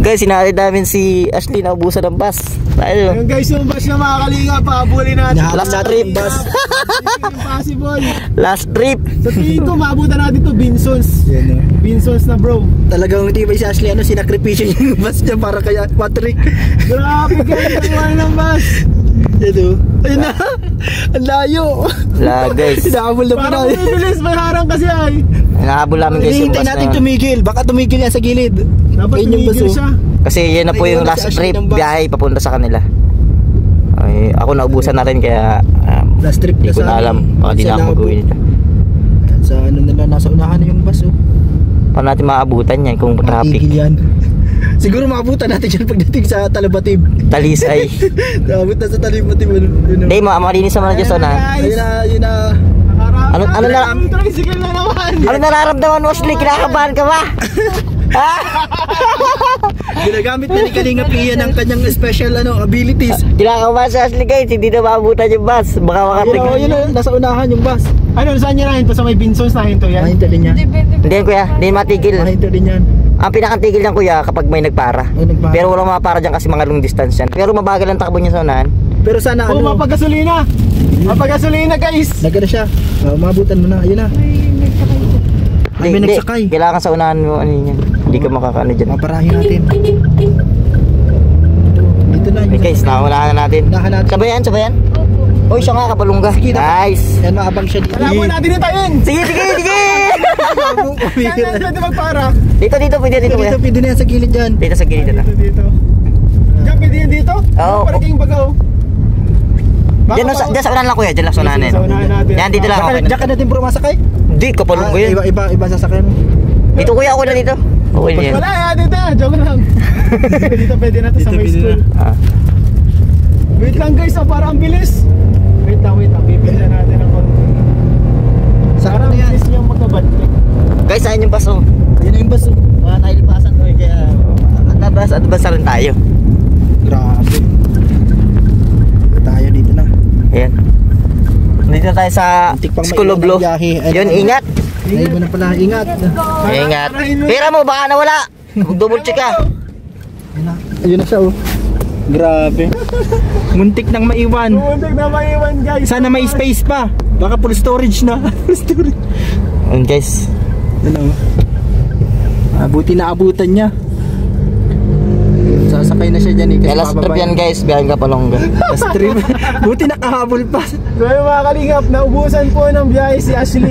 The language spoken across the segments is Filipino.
guys, sinali namin si Ashley na ubusan ng bus. Ayun guys, yung bus na mga kalinga, pahabulin natin. Last trip. Impossible. Last trip. Sa tingin ko, maabutan natin to Binsons. Binsons na bro. Talagang hindi ba si Ashley sinakripisyo yung bus niya para kaya Patrick. Grabe guys, ang ng bus. Ito. Ayun na. Ang layo. Wala guys. Hinahabol na parang bibilis, may harang kasi ay. Hinahabol namin guys yung bus natin na. tumigil. Baka tumigil yan sa gilid. Dapat tumigil siya. Kasi yan na po yung last trip biyahe papunta sa kanila. Ay, ako naubusan na rin kaya last trip hindi ko na alam. Baka di na ako mag-uwi nito. Sa ano na nasa unahan na yung bus oh. Paano natin maabutan yan kung traffic? Yan. Siguro maabutan natin yan pagdating sa Talabatib. Talisay. Naabot na sa Talabatib. Hindi, malinis naman na dyan sa unahan. Ayun na. Ano nararamdaman mo, Ashley? Kinakabahan ka ba? Ginagamit na ni Kalinga Pia ng kanyang special abilities. Kinakabahan sa Ashley guys, hindi na maabutan yung bus. Baka makatig. Yun nasa unahan yung bus. Ano, saan niya nahinto? Sa may Binsons nahinto yan? Nahinto din yan. Hindi yan kuya, hindi matigil. Nahinto din yan. Ang pinakatigil lang kuya kapag may nagpara. Pero walang mapara dyan kasi mga long distance yan. Pero mabagal ang takbo niya sa unahan. Pero sana mapagasolina. Mapagasolina guys. Nagana siya. Mabutan mo na. Ayun na. May nagsakay. Kailangan sa unahan mo ano yan. Hindi ka makakaano dyan. Maparahin natin. Dito na. Guys, nakaunahan na natin. Sabayan. Uy, siya nga kapalungga. Nice. Yan, maabang siya dito. Kailangan mo natin itayin. Sige. Saan pwede magpara? Dito, pwede dito kuya. Dito, pwede na yan sa gilid dyan. Dito sa gilid na. Dito. Diyan, pwede yan dito? Oo. Parking bagaw. Diyan sa unahan lang kuya, diyan lang sa unahan natin. Yan, dito lang. Diyan ka natin bro masakay? Hindi, kapalungga yan. Iba sasakyan mo. Dito kuya, ako na dito. Okay na yan. Wala ya, dito. Joke lang. Dito pwede na to sa may school. Wait lang guys, para ang bilis. Wait lang. Pipila natin ang konti. Parang bilis niyang magkabalik. Guys, saan yung bus oh? Yan yung bus oh. Wala tayo lipasan to kaya advance rin tayo. Grabe. Tayo dito na. Ayan. Dito na tayo sa School of Law. Yun, ingat. Ay, iba na pala, ingat. Ingat. Pera mo, baka nawala. Double check ka. Ayun na siya oh. Grabe. Muntik nang maiwan. Muntik na maiwan guys. Sana may space pa. Baka full storage na. Storage. Ayun guys. Ano? Buti na abutan niya. Sasakay na siya dyan eh. Last trip yan guys, biyahin ka palongga. Last trip. Buti nakahabol pa. So yung mga kalingap, naubusan po ng biyahe si Ashley.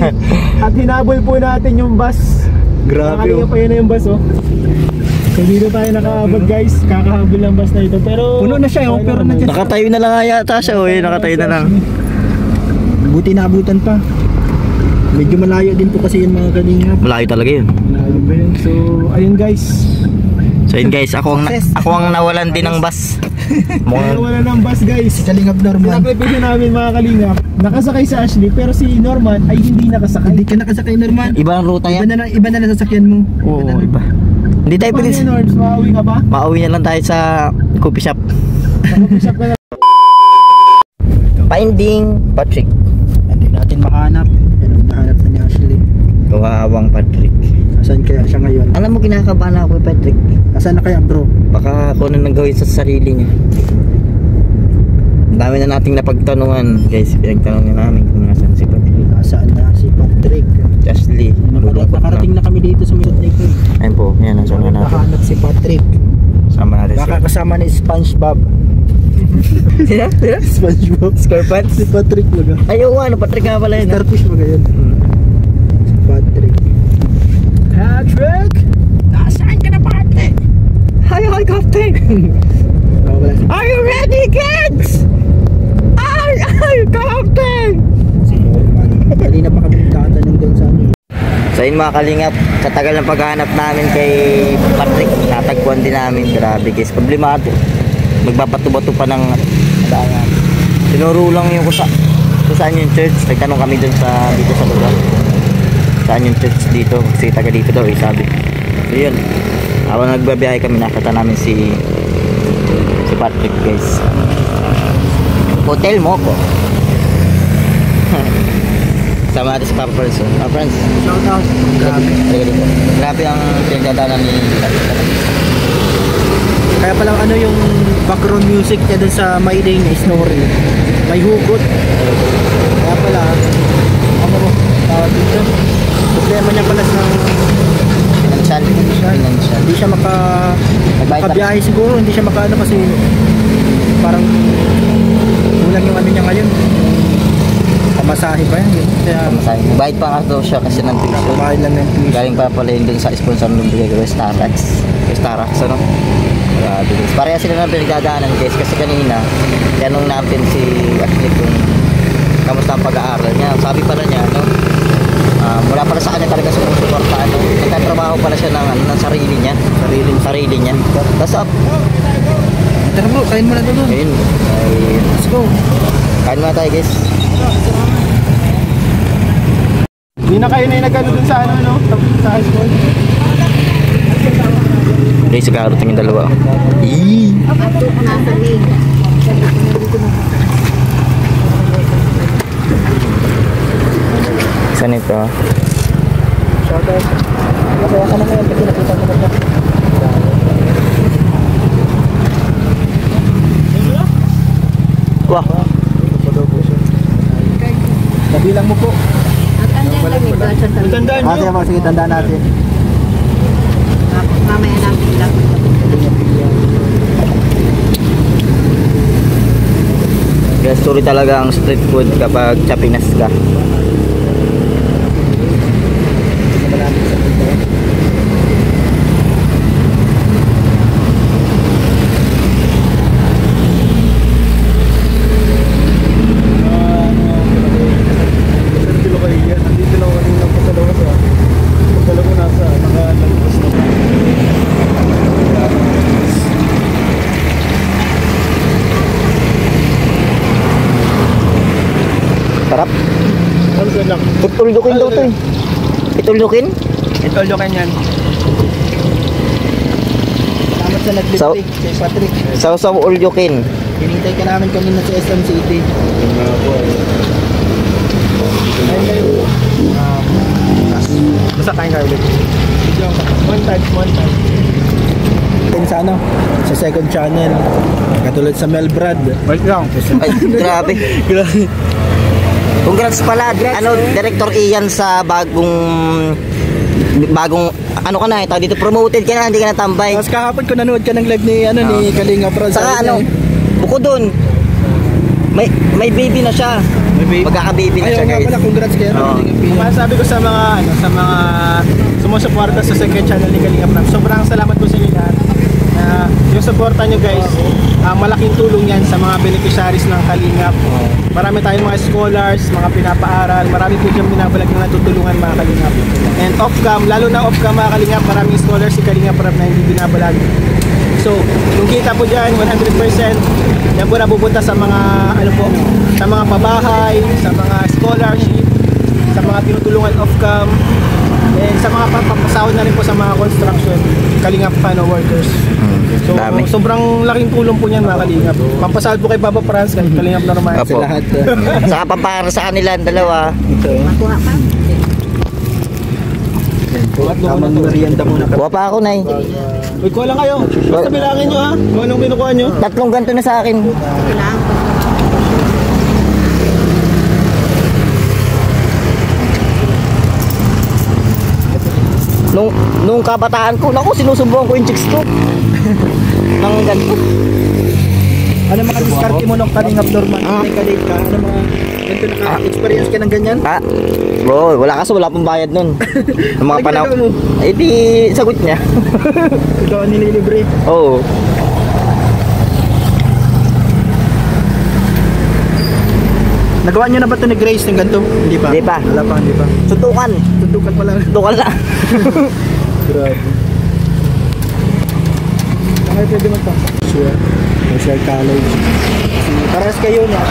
At hinabol po natin yung bus. Grabe kalingap, ayun na yung bus oh. So dito tayo nakahabol guys, kakahabol ng bus na ito. Pero puno na siya oh, pero nandiyan. Nakatayo na lang yata siya oh, nakatayo na lang. Buti naabutan pa. Medyo malayo din po kasi yung mga kalingap. Malayo talaga yun. So ayun guys. So yun guys, ako ang nawalan din ng bus. Nawalan ng bus guys. Kalingap Norman. Pinaklipisan namin mga kalingap. Nakasakay si Ashley pero si Norman ay hindi nakasakay. Hindi ka nakasakay Norman. Ibang ruta yan. Iba na lang sasakyan mo. Oo, iba. Hindi tayo pwede. Maawi ka ba? Maawi na lang tayo sa coffee shop. Coffee shop ka na. Finding Patrick. Hindi natin mahanap. Nahanap na ni Ashley. Kawawang Patrick. Saan kaya siya ngayon? Alam mo, kinakabahan ako kay Patrick. Nasaan na kaya bro? Baka kung ano nang gawin sa sarili niya. Ang dami na nating napagtanungan guys. Pinagtanungan namin kung nasaan si Patrick. Nasaan na si Patrick? Ashley. Nakarating na kami dito sa Patrick. Ayun po, yan ang sana natin. Nakahanap si Patrick. Sama natin siya. Baka kasama ni SpongeBob. Sino? SpongeBob. SquarePants? Si Patrick baga. Ayaw ano, Patrick nga pala yun. Starfish baga yun. Si Patrick. Patrick! Nasaan ka na Patrick? Hi, Captain! Are you ready kids? Hi, Captain! Si Norman. Kanina pa kami tatanong doon sa amin. So yun mga kalingap, sa tagal ng paghahanap namin kay Patrick, natagpuan din namin. Grabe guys, problemado. Magbabato-bato pa ng daan. Tinuro lang yung kung saan yung church. Nagtanong kami dun dito sa lugar. Saan yung church dito? Kasi taga dito daw sabi. So yun, habang nagbabiyahe kami, nakita namin si Patrick guys. Hotel Moco. Sama natin si Papa Franz. Papa Franz, Shout out. grabe ang pinagdadaanan ni Patrick. pala ano yung background music niya dun sa My Day na Snorri. May hugot. Kaya pala, ano mo, tawag dito. Problema niya pala sa Financial. hindi siya makabiyahe siguro, hindi siya makaano kasi parang kulang yung ano niya ngayon. Pamasahe pa yan. Kaya Bayad pa nga daw siya kasi ng tuition. kumain lang ng tuition. Galing pa pala yun dun sa sponsor ng bigay ko, Starax, ano? Grabe guys. Pareha sila na pinagdadaanan guys kasi kanina, tanong natin si Ashley kung kamusta ang pag-aaral niya. Sabi pala niya, no? Mula pala sa kanya talaga sumusuporta, ano? Nagtatrabaho pala siya ng sarili niya. Sarili niya. Tapos Tara bro, kain mo na doon. ayun. Let's go. Kain muna tayo guys. Hindi na kayo na nagano dun sa ano, no? Sa high school. Guys, kakaroting yung dalawa. Eee! Saan ito? Shoutout. Masaya ka na ngayon kasi nakita mo na siya. Wah! Nabilang mo po. Tandaan Ah, nyo. sige, sige, tandaan natin. Mamaya natin lang. Kaya story talaga ang street food kapag sa Pinas ka. Sarap. Ano ka lang? Ituldukin daw to eh. Ituldukin? Ito, lokan yan. Salamat sa So- nag-lift kay Patrick. Sausaw uldukin. Hinintay ka namin kanina sa SM City. Ayun kayo. Basta kain kayo ulit. One time. Ayun sa ano? Sa second channel. Katulad sa Melbrad. Wait lang. Ay, grabe. Congrats pala, ano, Director Ian sa bagong ano ka na, tawag dito, promoted ka na, hindi ka natambay. Tapos kahapon ko nanood ka ng live ni ni Kalinga Prod. Saka ano, bukod dun, may baby na siya. Magkaka-baby na Ayaw siya nga guys. pala, congrats kayo. Oo. Masasabi ko sa mga sumusuporta sa second channel ni Kalinga Prab. Sobrang salamat po sa inyo lahat. Yung suporta nyo guys, malaking tulong yan sa mga beneficiaries ng Kalingap. Marami tayong mga scholars, mga pinapaaral, marami po dyan binabalag na natutulungan mga Kalingap. And off-cam, lalo na off-cam mga Kalingap, maraming scholars si Kalinga Prab na hindi binabalag. So, yung kita po dyan, 100%, yan po napupunta sa mga, ano po, sa mga pabahay, sa mga scholarship, sa mga tinutulungan off-cam, and sa mga papasahod na rin po sa mga construction, Kalingap workers. So, Dami. sobrang laking tulong po niyan mga Kalingap. Pampasahod po kay Papa Franz, kahit Kalingap normal. Apo. Sa lahat. Saka pampara sa kanila ang dalawa. Ito. Makuha pa. Tamang merienda muna. Kuha pa ako, Nay. Uy, kuha lang kayo. Basta bilangin nyo ha, kung anong kinukuha nyo. 3 ganito na sa akin. Kailangan ko. Nung kabataan ko, naku, sinusubukan ko yung chicks ko. Nang ganito. Ano mga diskarte mo nung Kalingap Norman? May kadate ka? Ano mga ganito naka-experience ka ng ganyan? Ah, bro, wala kasi, wala pang bayad nun. Ng mga Ano panahon. ginagawa mo? Eh di, sagot niya. Ikaw ang nililibre. Oo. Nagawa niyo na ba ito ni Grace ng ganito? Hindi pa? Hindi pa. Wala pa, hindi pa. Suntukan. Tutukan pa lang. Suntukan lang. Grabe. Saan kayo pwede magpa? Sure. Social College. Parehas kayo niya.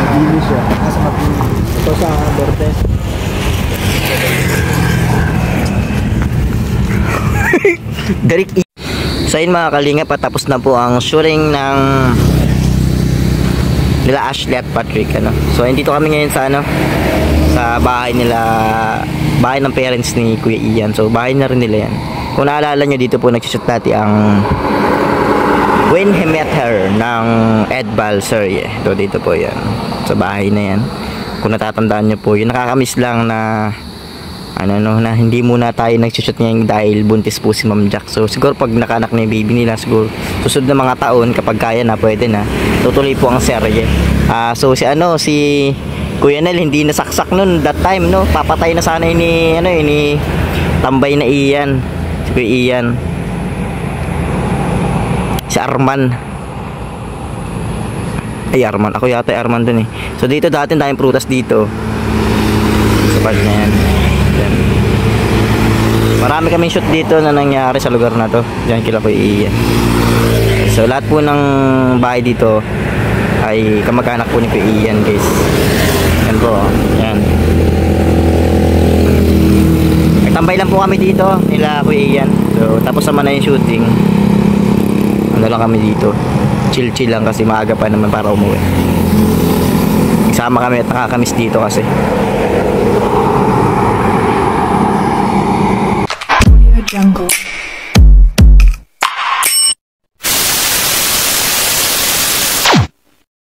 Mabili siya. Nasa Mabili. Ito sa Dortes. Direct So yun mga Kalingap, patapos na po ang shooting ng nila Ashley at Patrick, ano. So dito kami ngayon sa ano, sa bahay nila, bahay ng parents ni Kuya Ian. So bahay na rin nila yan. Kung naalala nyo, dito po nagsushoot natin ang When He Met Her ng Ed Balser. Ito dito po yan. Sa bahay na yan. Kung natatandaan nyo po, yung nakakamiss lang na na hindi muna tayo nagsushoot ngayon dahil buntis po si Ma'am Jack. So siguro pag nakanak na yung baby nila, siguro susunod na mga taon kapag kaya na, pwede na, tutuloy po ang serye. So si Kuya Nel hindi nasaksak nun that time, no? Papatay na sana ini tambay na Ian. Si Kuya Ian. Si Arman. Ay, Arman. Ako yata ay Arman dun eh. So dito dati tayong prutas dito. Sa part na yan. Yan. Marami kaming shoot dito na nangyari sa lugar na to. Diyan kila Kuya Ian. So lahat po ng bahay dito ay kamag-anak po ni Kuya Ian, guys. Yan po. Yan. Nagtambay lang po kami dito nila Kuya Ian. So tapos naman na yung shooting. Ano lang kami dito. Chill lang kasi maaga pa naman para umuwi. Nagsama kami at nakakamiss dito kasi